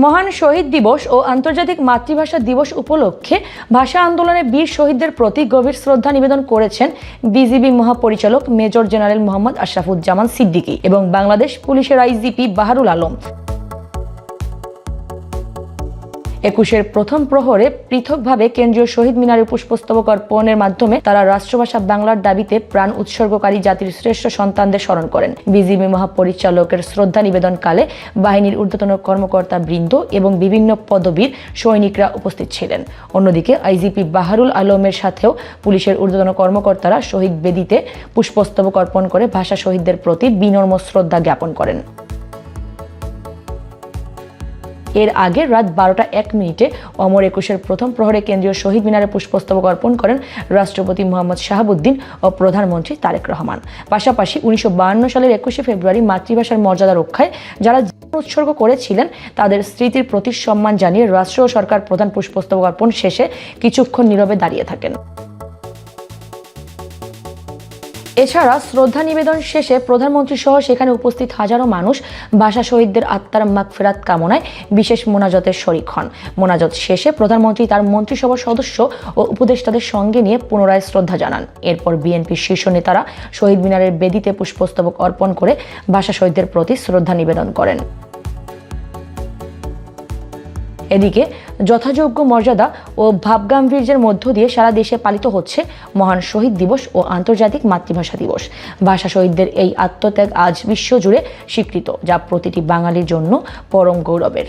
মহান শহীদ দিবস ও আন্তর্জাতিক মাতৃভাষা দিবস উপলক্ষে ভাষা আন্দোলনে বীর শহীদদের প্রতি গভীর শ্রদ্ধা নিবেদন করেছেন বিজিবি মহাপরিচালক মেজর জেনারেল মোহাম্মদ আশরাফুজ্জামান সিদ্দিকী এবং বাংলাদেশ পুলিশের আইজিপি বাহারুল আলম। ২১-এর প্রথম প্রহরে পৃথকভাবে কেন্দ্রীয় শহীদ মিনারে পুষ্পস্তবক অর্পণের মাধ্যমে তারা রাষ্ট্রভাষা বাংলার দাবিতে প্রাণ উৎসর্গকারী জাতির শ্রেষ্ঠ সন্তানদের স্মরণ করেন। বিজিবি মহাপরিচালকের শ্রদ্ধা নিবেদনকালে বাহিনীর ঊর্ধ্বতন কর্মকর্তা বৃন্দ এবং বিভিন্ন পদবীর সৈনিকরা উপস্থিত ছিলেন। অন্যদিকে আইজিপি বাহারুল আলমের সাথেও পুলিশের ঊর্ধ্বতন কর্মকর্তারা শহীদ বেদিতে পুষ্পস্তবক অর্পণ করে ভাষা শহীদদের প্রতি বিনম্র শ্রদ্ধা জ্ঞাপন করেন। এর আগে রাত 12টা 1 অমর ২১-এর প্রথম প্রহরে কেন্দ্রীয় শহীদ মিনারে পুষ্পস্তবক অর্পণ করেন রাষ্ট্রপতি মোহাম্মদ শাহাবুদ্দিন ও প্রধানমন্ত্রী তারেক রহমান। পাশাপাশি ১৯৫২ সালের ২১শে ফেব্রুয়ারি মাতৃভাষার মর্যাদা রক্ষায় যারা উৎসর্গ করেছিলেন তাদের স্মৃতির প্রতি সম্মান জানিয়ে রাষ্ট্র ও সরকার প্রধান পুষ্পস্তবক অর্পণ শেষে কিছুক্ষণ নীরবে দাঁড়িয়ে থাকেন। এছাড়া শ্রদ্ধা নিবেদন শেষে প্রধানমন্ত্রী সহ সেখানে উপস্থিত হাজারো মানুষ ভাষা শহীদদের আত্মার মাগফিরাত কামনায় বিশেষ মোনাজাতে শরিক হন। মোনাজাত শেষে প্রধানমন্ত্রী তার মন্ত্রিসভার সদস্য ও উপদেষ্টাদের সঙ্গে নিয়ে পুনরায় শ্রদ্ধা জানান। এরপর বিএনপির শীর্ষ নেতারা শহীদ মিনারের বেদিতে পুষ্পস্তবক অর্পণ করে ভাষা শহীদদের প্রতি শ্রদ্ধা নিবেদন করেন। এদিকে যথাযোগ্য মর্যাদা ও ভাবগাম্ভীর্যের মধ্য দিয়ে সারা দেশে পালিত হচ্ছে মহান শহীদ দিবস ও আন্তর্জাতিক মাতৃভাষা দিবস। ভাষা শহীদদের এই আত্মত্যাগ আজ বিশ্বজুড়ে স্বীকৃত, যা প্রতিটি বাঙালির জন্য পরম গৌরবের।